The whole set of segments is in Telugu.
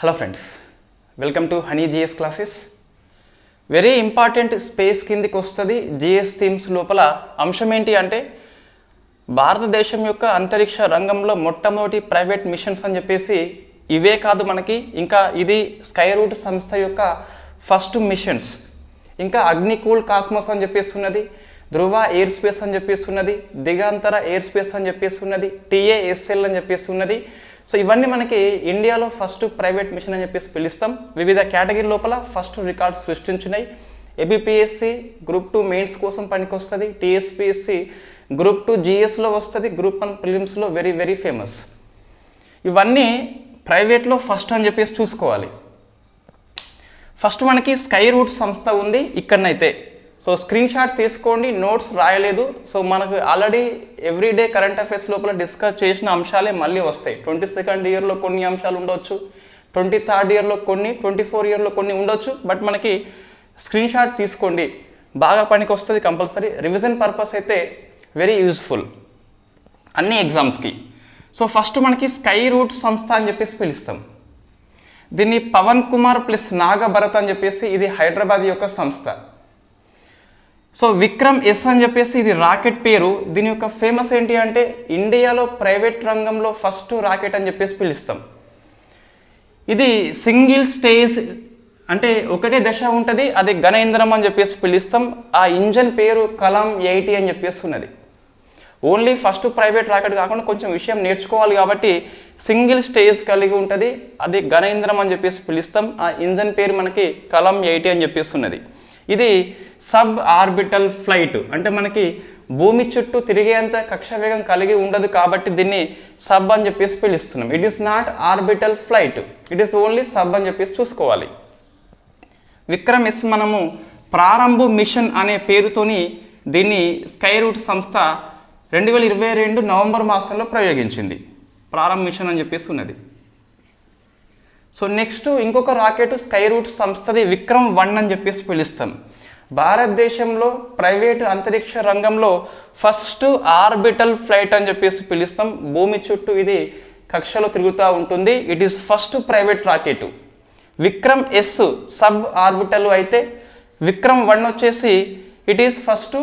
Hello friends, welcome to Honey GS classes. Very important space కిందికి వస్తుంది. జిఎస్ థీమ్స్ లోపల అంశం ఏంటి అంటే భారతదేశం యొక్క అంతరిక్ష రంగంలో మొట్టమొదటి ప్రైవేట్ మిషన్స్ అని చెప్పేసి ఇవే కాదు, మనకి ఇంకా ఇది స్కై రూట్ సంస్థ యొక్క ఫస్ట్ మిషన్స్. ఇంకా అగ్నికూల్ కాస్మోస్ అని చెప్పేసి ఉన్నది, ధృవ ఎయిర్ స్పేస్ అని చెప్పేసి ఉన్నది, దిగాంతర ఎయిర్ స్పేస్ అని చెప్పేసి ఉన్నది, టిఏఎస్ఎల్ అని చెప్పేసి ఉన్నది. సో ఇవన్నీ మనకి ఇండియాలో ఫస్ట్ ప్రైవేట్ మిషన్ అని చెప్పేసి పిలుస్తాం. వివిధ కేటగిరీ లోపల ఫస్ట్ రికార్డ్స్ సృష్టించినాయి. ఏబిపిఎస్సి గ్రూప్ 2 మెయిన్స్ కోసం పనికొస్తుంది, టీఎస్పిఎస్సి గ్రూప్ 2 జిఎస్లో వస్తుంది, గ్రూప్ 1 ప్రిలిమ్స్లో వెరీ వెరీ ఫేమస్. ఇవన్నీ ప్రైవేట్లో ఫస్ట్ అని చెప్పేసి చూసుకోవాలి. ఫస్ట్ మనకి స్కై రూట్ సంస్థ ఉంది ఇక్కడనైతే. సో స్క్రీన్ షాట్ తీసుకోండి, నోట్స్ రాయలేదు. సో మనకు ఆల్రెడీ ఎవ్రీడే కరెంట్ అఫైర్స్ లోపల డిస్కస్ చేసిన అంశాలే మళ్ళీ వస్తాయి. 22nd ఇయర్లో కొన్ని అంశాలు ఉండొచ్చు, 23rd ఇయర్లో కొన్ని, 24th ఇయర్లో కొన్ని ఉండొచ్చు. బట్ మనకి స్క్రీన్ షాట్ తీసుకోండి, బాగా పనికి వస్తుంది కంపల్సరీ. రివిజన్ పర్పస్ అయితే వెరీ యూజ్ఫుల్ అన్ని ఎగ్జామ్స్కి. సో ఫస్ట్ మనకి స్కై రూట్ సంస్థ అని చెప్పేసి పిలుస్తాం. దీన్ని పవన్ కుమార్ ప్లస్ నాగభరత్ అని చెప్పేసి ఇది హైదరాబాద్ యొక్క సంస్థ. సో విక్రమ్ ఎస్ అని చెప్పేసి ఇది రాకెట్ పేరు. దీని యొక్క ఫేమస్ ఏంటి అంటే ఇండియాలో ప్రైవేట్ రంగంలో ఫస్ట్ రాకెట్ అని చెప్పేసి పిలుస్తాం. ఇది సింగిల్ స్టేజ్ అంటే ఒకటే దశ ఉంటుంది, అది ఘన ఇంధనం అని చెప్పేసి పిలుస్తాం. ఆ ఇంజన్ పేరు కలాం 80 అని చెప్పేసి ఉన్నది. ఓన్లీ ఫస్ట్ ప్రైవేట్ రాకెట్ కాకుండా కొంచెం విషయం నేర్చుకోవాలి కాబట్టి సింగిల్ స్టేజ్ కలిగి ఉంటుంది, అది ఘన ఇంధనం అని చెప్పేసి పిలుస్తాం. ఆ ఇంజన్ పేరు మనకి కలాం 80 అని చెప్పేసి ఉన్నది. ఇది సబ్ ఆర్బిటల్ ఫ్లైట్, అంటే మనకి భూమి చుట్టూ తిరిగేంత కక్ష వేగం కలిగి ఉండదు కాబట్టి దీన్ని సబ్ అని చెప్పేసి పిలుస్తున్నాం. It is not orbital flight, it is only sub అని చెప్పేసి చూసుకోవాలి. విక్రమ్ ఎస్ మనము ప్రారంభ మిషన్ అనే పేరుతోని దీన్ని స్కై రూట్ సంస్థ 2022 నవంబర్ మాసంలో ప్రయోగించింది. ప్రారంభ మిషన్ అని చెప్పేసి ఉన్నది. సో నెక్స్ట్ ఇంకొక రాకెట్ స్కై రూట్ సంస్థది విక్రమ్ 1 అని చెప్పేసి పిలుస్తాం. భారతదేశంలో ప్రైవేటు అంతరిక్ష రంగంలో ఫస్ట్ ఆర్బిటల్ ఫ్లైట్ అని చెప్పేసి పిలుస్తాం. భూమి చుట్టూ ఇది కక్షలో తిరుగుతూ ఉంటుంది. It is first private rocket. Vikram S sub orbital అయితే విక్రమ్ 1 వచ్చేసి ఇట్ ఈస్ ఫస్ట్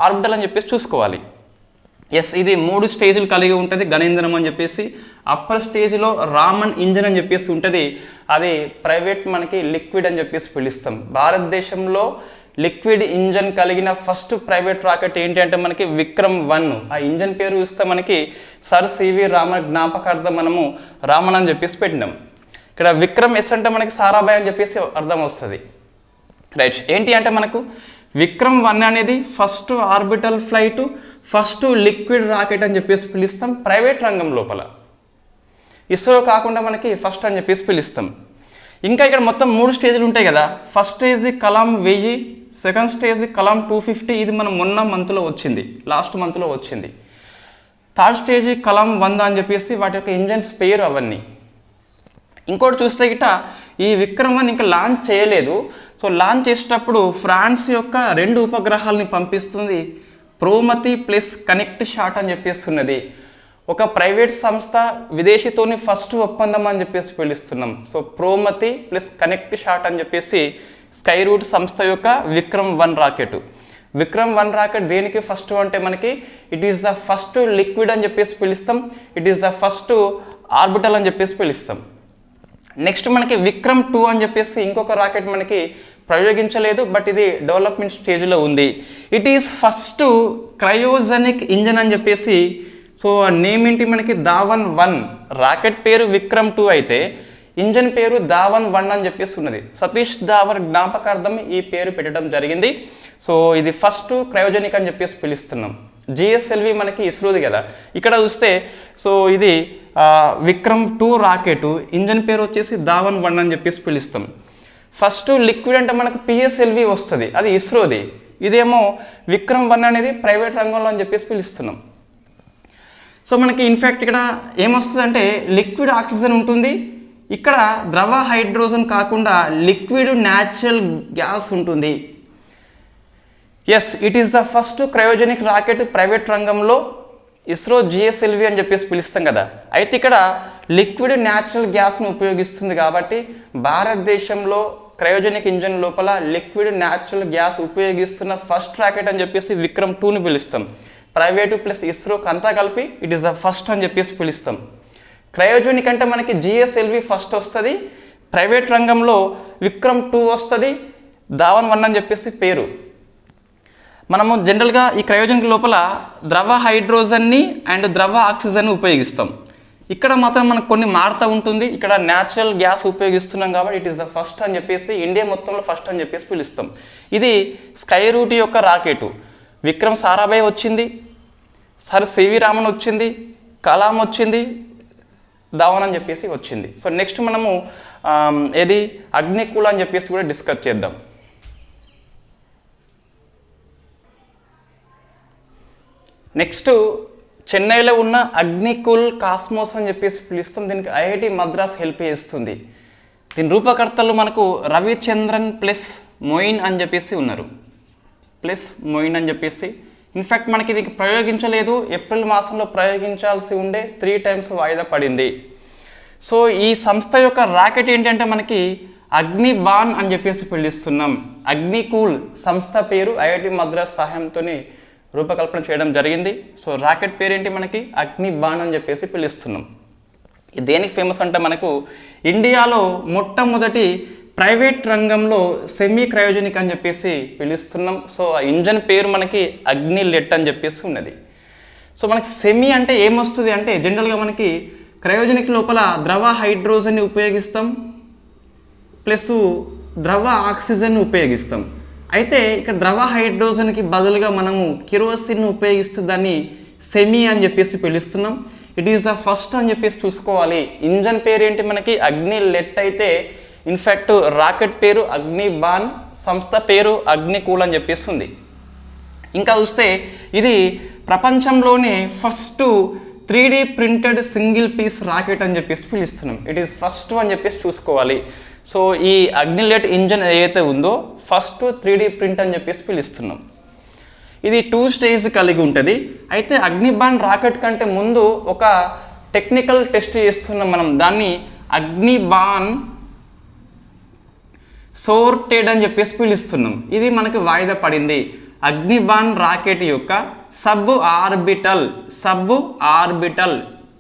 ఆర్బిటల్ అని చెప్పేసి చూసుకోవాలి. ఎస్, ఇది 3 స్టేజ్లు కలిగి ఉంటుంది ఘన ఇంధనం అని చెప్పేసి. అప్పర్ స్టేజ్లో రామన్ ఇంజన్ అని చెప్పేసి ఉంటుంది, అది ప్రైవేట్ మనకి లిక్విడ్ అని చెప్పేసి పిలుస్తాం. భారతదేశంలో లిక్విడ్ ఇంజన్ కలిగిన ఫస్ట్ ప్రైవేట్ రాకెట్ ఏంటి అంటే మనకి విక్రమ్ 1. ఆ ఇంజన్ పేరు ఇస్తే మనకి సర్ సివి రామన్ జ్ఞాపకార్థం మనము రామన్ అని చెప్పేసి పెట్టినాం. ఇక్కడ విక్రమ్ ఎస్ అంటే మనకి సారాభాయ్ అని చెప్పేసి అర్థం వస్తుంది. రైట్, ఏంటి అంటే మనకు విక్రమ్ 1 అనేది first orbital flight, first liquid rocket అని చెప్పేసి పిలుస్తాం ప్రైవేట్ రంగం లోపల. ఇస్రో కాకుండా మనకి ఫస్ట్ అని చెప్పేసి పిలుస్తాం. ఇంకా ఇక్కడ మొత్తం 3 స్టేజ్లు ఉంటాయి కదా. First stage Kalam 1000, second stage Kalam 250, ఇది మనం మొన్న మంత్లో వచ్చింది, లాస్ట్ మంత్లో వచ్చింది. థర్డ్ స్టేజ్ కలాం 100 అని చెప్పేసి వాటి యొక్క ఇంజన్స్ పేరు అవన్నీ. ఇంకోటి చూస్తే గిట్ట ఈ విక్రమ్ 1 ఇంకా లాంచ్ చేయలేదు. సో లాంచ్ చేసేటప్పుడు ఫ్రాన్స్ యొక్క 2 ఉపగ్రహాలని పంపిస్తుంది. ప్రోమతి ప్లస్ కనెక్ట్ షాట్ అని చెప్పేస్తున్నది. ఒక ప్రైవేట్ సంస్థ విదేశీతోని ఫస్ట్ ఒప్పందం అని చెప్పేసి పిలుస్తున్నాం. సో ప్రోమతి ప్లస్ కనెక్ట్ షాట్ అని చెప్పేసి స్కై రూట్ సంస్థ యొక్క విక్రమ్ 1 రాకెట్. విక్రమ్ 1 రాకెట్ దేనికి ఫస్ట్ అంటే మనకి it is the first liquid అని చెప్పేసి పిలుస్తాం, it is the first orbital అని చెప్పేసి పిలుస్తాం. నెక్స్ట్ మనకి విక్రమ్ 2 అని చెప్పేసి ఇంకొక రాకెట్ మనకి ప్రయోగించలేదు, బట్ ఇది డెవలప్మెంట్ స్టేజ్లో ఉంది. It is first cryogenic engine అని చెప్పేసి. సో నేమ్ ఏంటి మనకి ధావన్ 1. రాకెట్ పేరు విక్రమ్ 2 అయితే ఇంజన్ పేరు ధావన్ 1 అని చెప్పేసి ఉన్నది. సతీష్ ధావన్ జ్ఞాపకార్థం ఈ పేరు పెట్టడం జరిగింది. సో ఇది ఫస్ట్ క్రయోజెనిక్ అని చెప్పేసి పిలుస్తున్నాం. జిఎస్ఎల్వి మనకి ఇస్రోది కదా. ఇక్కడ చూస్తే సో ఇది విక్రమ్ 2 రాకెట్, ఇంజన్ పేరు వచ్చేసి ధావన్ 1 అని చెప్పేసి పిలుస్తాం. ఫస్ట్ లిక్విడ్ అంటే మనకు పిఎస్ఎల్వి వస్తుంది, అది ఇస్రోది. ఇదేమో విక్రమ్ 1 అనేది ప్రైవేట్ రంగంలో అని చెప్పేసి పిలుస్తున్నాం. సో మనకి ఇన్ఫ్యాక్ట్ ఇక్కడ ఏమొస్తుంది అంటే లిక్విడ్ ఆక్సిజన్ ఉంటుంది, ఇక్కడ ద్రవ హైడ్రోజన్ కాకుండా లిక్విడ్ న్యాచురల్ గ్యాస్ ఉంటుంది. Yes, it is the first cryogenic rocket private రంగంలో. ఇస్రో జిఎస్ఎల్వి అని చెప్పేసి పిలుస్తాం కదా. అయితే ఇక్కడ లిక్విడ్ న్యాచురల్ గ్యాస్ను ఉపయోగిస్తుంది కాబట్టి భారతదేశంలో క్రయోజనిక్ ఇంజన్ లోపల లిక్విడ్ న్యాచురల్ గ్యాస్ ఉపయోగిస్తున్న ఫస్ట్ రాకెట్ అని చెప్పేసి విక్రమ్ 2ని పిలుస్తాం. ప్రైవేటు ప్లస్ ఇస్రోకి అంతా కలిపి ఇట్ ఈస్ ద ఫస్ట్ అని చెప్పేసి పిలుస్తాం. క్రయోజనిక్ అంటే మనకి జిఎస్ఎల్వి ఫస్ట్ వస్తుంది, ప్రైవేట్ రంగంలో విక్రమ్ 2 వస్తుంది, ధావన్ 1 అని చెప్పేసి పేరు. మనము జనరల్గా ఈ క్రయోజనిక్ లోపల ద్రవ హైడ్రోజన్ని అండ్ ద్రవ ఆక్సిజన్ని ఉపయోగిస్తాం. ఇక్కడ మాత్రం మనకు కొన్ని మారుతూ ఉంటుంది. ఇక్కడ న్యాచురల్ గ్యాస్ ఉపయోగిస్తున్నాం కాబట్టి ఇట్ ఈస్ ద ఫస్ట్ అని చెప్పేసి ఇండియా మొత్తంలో ఫస్ట్ అని చెప్పేసి పిలుస్తాం. ఇది స్కై రూట్ యొక్క రాకెట్. విక్రమ్ సారాభాయ్ వచ్చింది, సర్ సివి రామన్ వచ్చింది, కలాం వచ్చింది, ధావన్ అని చెప్పేసి వచ్చింది. సో నెక్స్ట్ మనము ఏది అగ్నికూల్ అని చెప్పేసి కూడా డిస్కస్ చేద్దాం. నెక్స్ట్ చెన్నైలో ఉన్న అగ్నికూల్ కాస్మోస్ అని చెప్పేసి పిలుస్తాం. దీనికి ఐఐటి మద్రాస్ హెల్ప్ చేస్తుంది. దీని రూపకర్తలు మనకు రవిచంద్రన్ ప్లస్ మొయిన్ అని చెప్పేసి ఉన్నారు. ప్లస్ మొయిన్ అని చెప్పేసి ఇన్ఫ్యాక్ట్ మనకి ఇది ప్రయోగించలేదు, ఏప్రిల్ మాసంలో ప్రయోగించాల్సి ఉండే 3 times వాయిదా పడింది. సో ఈ సంస్థ యొక్క రాకెట్ ఏంటంటే మనకి అగ్నిబాన్ అని చెప్పేసి పిలుస్తున్నాం. అగ్నికూల్ సంస్థ పేరు ఐఐటి మద్రాస్ సహాయంతో రూపకల్పన చేయడం జరిగింది. సో రాకెట్ పేరేంటి మనకి అగ్నిబాన్ అని చెప్పేసి పిలుస్తున్నాం. దేనికి ఫేమస్ అంటే మనకు ఇండియాలో మొట్టమొదటి ప్రైవేట్ రంగంలో సెమీ క్రయోజనిక్ అని చెప్పేసి పిలుస్తున్నాం. సో ఆ ఇంజన్ పేరు మనకి అగ్నిలెట్ అని చెప్పేసి ఉన్నది. సో మనకి సెమీ అంటే ఏమొస్తుంది అంటే జనరల్గా మనకి క్రయోజనిక్ లోపల ద్రవ హైడ్రోజన్ని ఉపయోగిస్తాం ప్లస్ ద్రవ ఆక్సిజన్ని ఉపయోగిస్తాం. అయితే ఇక్కడ ద్రవ హైడ్రోజన్కి బదులుగా మనము కిరోసిన్ ఉపయోగిస్తూ దాన్ని సెమీ అని చెప్పేసి పిలుస్తున్నాం. ఇట్ ఈస్ ద ఫస్ట్ అని చెప్పేసి చూసుకోవాలి. ఇంజన్ పేరు ఏంటి మనకి అగ్నిలెట్ అయితే ఇన్ఫ్యాక్ట్ రాకెట్ పేరు అగ్నిబాన్, సంస్థ పేరు అగ్నికూల్ అని చెప్పేసి ఉంది. ఇంకా చూస్తే ఇది ప్రపంచంలోనే first 3D printed single piece rocket అని చెప్పేసి పిలుస్తున్నాం. ఇట్ ఈస్ ఫస్ట్ అని చెప్పేసి చూసుకోవాలి. సో ఈ అగ్నిలెట్ ఇంజన్ ఏదైతే ఉందో ఫస్ట్ 3D ప్రింట్ అని చెప్పేసి పిలుస్తున్నాం. ఇది 2 స్టేజ్ కలిగి ఉంటుంది. అయితే అగ్నిబాన్ రాకెట్ కంటే ముందు ఒక టెక్నికల్ టెస్ట్ చేస్తున్నాం మనం. దాన్ని అగ్నిబాన్ సోర్టెడ్ అని చెప్పేసి పిలుస్తున్నాం. ఇది మనకి వాయిదా పడింది. అగ్నిబాన్ రాకెట్ యొక్క సబ్ ఆర్బిటల్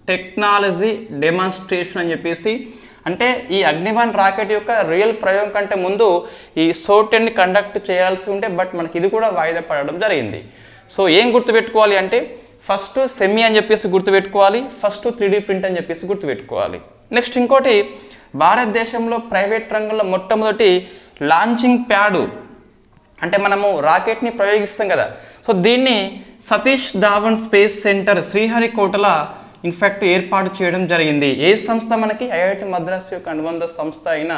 టెక్నాలజీ డెమాన్స్ట్రేషన్ అని చెప్పేసి, అంటే ఈ అగ్నిబాన్ రాకెట్ యొక్క రియల్ ప్రయోగం కంటే ముందు ఈ సోర్టెడ్ని కండక్ట్ చేయాల్సి ఉంటే బట్ మనకి ఇది కూడా వాయిదా పడడం జరిగింది. సో ఏం గుర్తుపెట్టుకోవాలి అంటే ఫస్ట్ సెమీ అని చెప్పేసి గుర్తుపెట్టుకోవాలి, ఫస్ట్ 3D ప్రింట్ అని చెప్పేసి గుర్తుపెట్టుకోవాలి. నెక్స్ట్ ఇంకోటి భారతదేశంలో ప్రైవేట్ రంగంలో మొట్టమొదటి లాంచింగ్ ప్యాడ్ అంటే మనము రాకెట్ని ప్రయోగిస్తాం కదా. సో దీన్ని సతీష్ ధావన్ స్పేస్ సెంటర్ శ్రీహరికోటల ఇన్ఫ్యాక్ట్ ఏర్పాటు చేయడం జరిగింది. ఏ సంస్థ మనకి ఐఐటి మద్రాస్ యొక్క అనుబంధ సంస్థ అయిన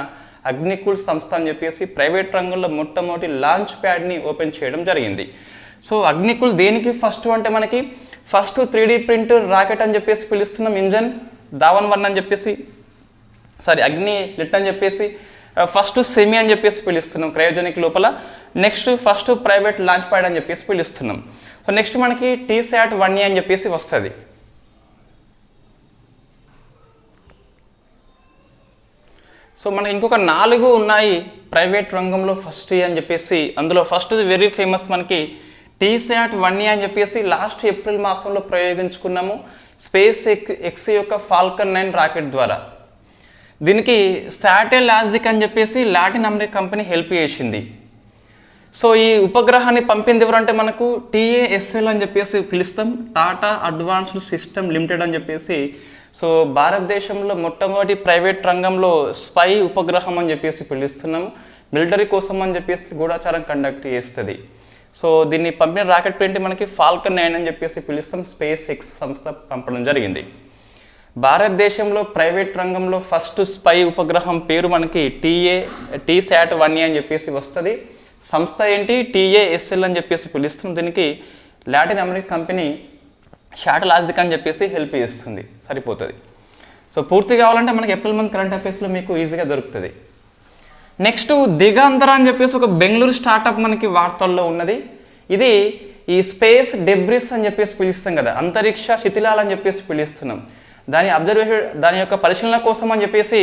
అగ్నికూల్ సంస్థ అని చెప్పేసి ప్రైవేట్ రంగంలో మొట్టమొదటి లాంచ్ ప్యాడ్ని ఓపెన్ చేయడం జరిగింది. సో అగ్నికూల్ దేనికి ఫస్ట్ అంటే మనకి ఫస్ట్ 3D ప్రింట్ రాకెట్ అని చెప్పేసి పిలుస్తున్నాం. ఇంజన్ ధావన్ 1 అని చెప్పేసి అగ్నిలెట్ అని చెప్పేసి ఫస్ట్ సెమీ అని చెప్పేసి పిలుస్తున్నాం క్రయోజనిక్ లోపల. Next first private launch pad అని చెప్పేసి పిలుస్తున్నాం. సో నెక్స్ట్ మనకి TSAT 1A అని చెప్పేసి వస్తుంది. సో మనకి ఇంకొక 4 ఉన్నాయి ప్రైవేట్ రంగంలో ఫస్ట్ అని చెప్పేసి. అందులో ఫస్ట్ వెరీ ఫేమస్ మనకి TSAT 1A అని చెప్పేసి లాస్ట్ ఏప్రిల్ మాసంలో ప్రయోగించుకున్నాము స్పేస్ ఎక్స్ యొక్క ఫాల్కన్ 9 రాకెట్ ద్వారా. దీనికి శాటిలాజిక్ అని చెప్పేసి లాటిన్ అమెరికా కంపెనీ హెల్ప్ చేసింది. సో ఈ ఉపగ్రహాన్ని పంపింది ఎవరంటే మనకు TASL అని చెప్పేసి పిలుస్తాం, టాటా అడ్వాన్స్డ్ సిస్టమ్ లిమిటెడ్ అని చెప్పేసి. సో భారతదేశంలో మొట్టమొదటి ప్రైవేట్ రంగంలో స్పై ఉపగ్రహం అని చెప్పేసి పిలుస్తున్నాము. మిలిటరీ కోసం అని చెప్పేసి గూఢాచారం కండక్ట్ చేస్తుంది. సో దీన్ని పంపిన రాకెట్ పేరు మనకి ఫాల్కన్ 9 అని చెప్పేసి పిలుస్తాం. స్పేస్ ఎక్స్ సంస్థ పంపడం జరిగింది. భారతదేశంలో ప్రైవేట్ రంగంలో ఫస్ట్ స్పై ఉపగ్రహం పేరు మనకి TSAT 1A అని చెప్పేసి వస్తుంది. సంస్థ ఏంటి TASL అని చెప్పేసి పిలుస్తుంది. దీనికి లాటిన్ అమెరికా కంపెనీ శాటిలాజిక్ అని చెప్పేసి హెల్ప్ చేస్తుంది. సరిపోతుంది. సో పూర్తి కావాలంటే మనకి ఏప్రిల్ మంత్ కరెంట్ అఫైర్స్లో మీకు ఈజీగా దొరుకుతుంది. నెక్స్ట్ దిగంతర అని చెప్పేసి ఒక బెంగళూరు స్టార్టప్ మనకి వార్తల్లో ఉన్నది. ఇది ఈ స్పేస్ డెబ్రిస్ అని చెప్పేసి పిలుస్తాం కదా, అంతరిక్ష శిథిలాలు అని చెప్పేసి పిలుస్తున్నాం. దాని యొక్క పరిశీలన కోసం అని చెప్పేసి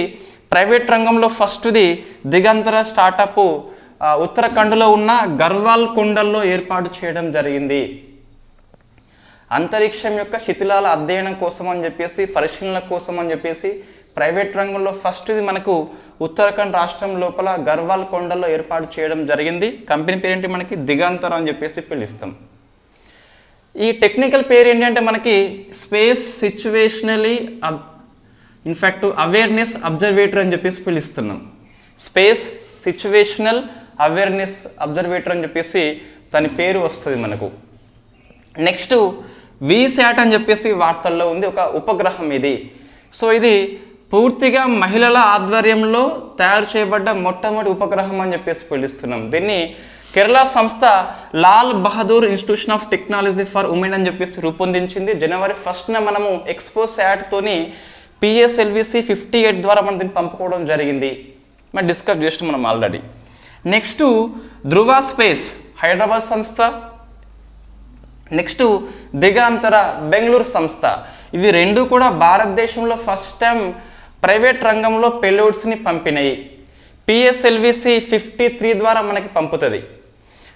ప్రైవేట్ రంగంలో ఫస్ట్ది దిగంతర స్టార్టప్ ఉత్తరాఖండ్లో ఉన్న గర్వాల్ కొండల్లో ఏర్పాటు చేయడం జరిగింది. అంతరిక్షం యొక్క శిథిలాల అధ్యయనం కోసం అని చెప్పేసి, పరిశీలన కోసం అని చెప్పేసి ప్రైవేట్ రంగంలో ఫస్ట్ది మనకు ఉత్తరాఖండ్ రాష్ట్రం లోపల గర్వాల్ కొండల్లో ఏర్పాటు చేయడం జరిగింది. కంపెనీ పేరేంటి మనకి దిగంతర అని చెప్పేసి పిలుస్తాం. ఈ టెక్నికల్ పేరు ఏంటంటే మనకి స్పేస్ సిచ్యువేషనలీ ఇన్ఫాక్ట్ అవేర్నెస్ అబ్జర్వేటర్ అని చెప్పేసి పిలుస్తున్నాం. స్పేస్ సిచ్యువేషనల్ అవేర్నెస్ అబ్జర్వేటర్ అని చెప్పేసి దాని పేరు వస్తుంది మనకు. నెక్స్ట్ వీశాట్ అని చెప్పేసి వార్తల్లో ఉంది, ఒక ఉపగ్రహం ఇది. సో ఇది పూర్తిగా మహిళల ఆధ్వర్యంలో తయారు చేయబడ్డ మొట్టమొదటి ఉపగ్రహం అని చెప్పేసి పిలుస్తున్నాం. దీన్ని కేరళ సంస్థ Lal Bahadur institution of technology for women అని చెప్పేసి రూపొందించింది. జనవరి 1న మనము ఎక్స్పోసాట్తోని PSLV-C 58 ద్వారా మనం దీన్ని పంపుకోవడం జరిగింది. మనం డిస్కస్ చేసినాం మనం ఆల్రెడీ. నెక్స్ట్ ధృవ స్పేస్ హైదరాబాద్ సంస్థ, నెక్స్ట్ దిగంతర బెంగళూరు సంస్థ. ఇవి రెండు కూడా భారతదేశంలో ఫస్ట్ టైం ప్రైవేట్ రంగంలో పెలోడ్స్ని పంపినాయి. PSLV-C 53 ద్వారా మనకి పంపుతుంది.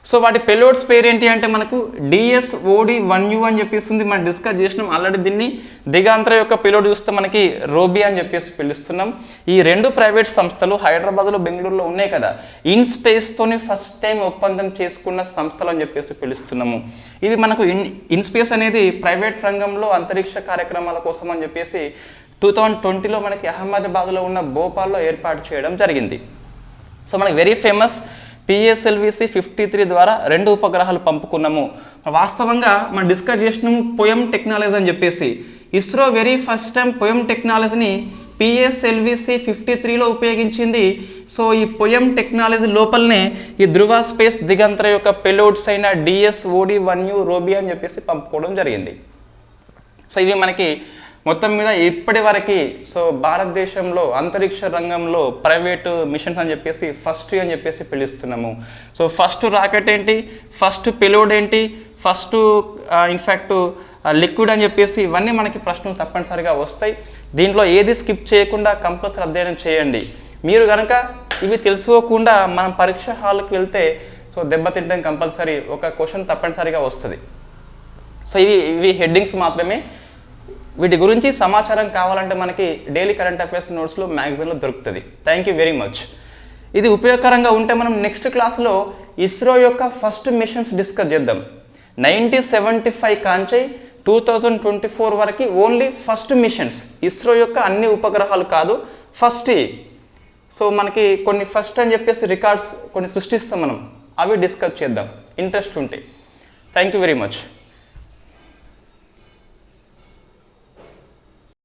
సో వాటి పెలోడ్స్ పేరు ఏంటి అంటే మనకు DSOD-1U అని చెప్పేసి మనం డిస్కస్ చేసినాం ఆల్రెడీ. దీన్ని దిగంతర యొక్క పెలోడ్ చూస్తే మనకి రోబీ అని చెప్పేసి పిలుస్తున్నాం. ఈ రెండు ప్రైవేట్ సంస్థలు హైదరాబాద్లో బెంగళూరులో ఉన్నాయి కదా, ఇన్ స్పేస్తోని ఫస్ట్ టైం ఒప్పందం చేసుకున్న సంస్థలు అని చెప్పేసి పిలుస్తున్నాము. ఇది మనకు ఇన్ స్పేస్ అనేది ప్రైవేట్ రంగంలో అంతరిక్ష కార్యక్రమాల కోసం అని చెప్పేసి 2020లో మనకి అహ్మదాబాద్లో ఉన్న భోపాల్లో ఏర్పాటు చేయడం జరిగింది. సో మనకి వెరీ ఫేమస్ PSLV-C 53 ద్వారా 2 ఉపగ్రహాలు పంపుకున్నాము. వాస్తవంగా మనం డిస్కస్ చేసినాము పోయమ్ టెక్నాలజీ అని చెప్పేసి. ISRO very first time poem టెక్నాలజీని PSLV-C 53లో ఉపయోగించింది. సో ఈ పోయమ్ టెక్నాలజీ లోపలనే ఈ ధృవ స్పేస్ దిగంతర యొక్క పెలోడ్స్ అయిన DSOD-1U రోబీ అని చెప్పేసి పంపుకోవడం జరిగింది. సో ఇవి మనకి మొత్తం మీద ఇప్పటి వరకు సో భారతదేశంలో అంతరిక్ష రంగంలో ప్రైవేటు మిషన్స్ అని చెప్పేసి ఫస్ట్ అని చెప్పేసి పిలుస్తున్నాము. సో ఫస్ట్ రాకెట్ ఏంటి, ఫస్ట్ పెలోడ్ ఏంటి, ఫస్ట్ ఇన్ఫ్యాక్ట్ లిక్విడ్ అని చెప్పేసి ఇవన్నీ మనకి ప్రశ్నలు తప్పనిసరిగా వస్తాయి. దీంట్లో ఏది స్కిప్ చేయకుండా కంపల్సరీ అధ్యయనం చేయండి. మీరు కనుక ఇవి తెలుసుకోకుండా మనం పరీక్ష హాల్కి వెళ్తే సో దెబ్బతింటాం కంపల్సరీ, ఒక క్వశ్చన్ తప్పనిసరిగా వస్తుంది. సో ఇవి హెడ్డింగ్స్ మాత్రమే. వీటి గురించి సమాచారం కావాలంటే మనకి డైలీ కరెంట్ అఫైర్స్ నోట్స్లో మ్యాగజైన్లో దొరుకుతుంది. Thank you very much. ఇది ఉపయోగకరంగా ఉంటే మనం నెక్స్ట్ క్లాస్లో ఇస్రో యొక్క ఫస్ట్ మిషన్స్ డిస్కస్ చేద్దాం. 1975 కాంచి 2024 వరకు ఓన్లీ ఫస్ట్ మిషన్స్, ఇస్రో యొక్క అన్ని ఉపగ్రహాలు కాదు, ఫస్ట్. సో మనకి కొన్ని ఫస్ట్ అని చెప్పేసి రికార్డ్స్ కొన్ని సృష్టిస్తాం మనం, అవి డిస్కస్ చేద్దాం ఇంట్రెస్ట్ ఉంటే. Thank you very much.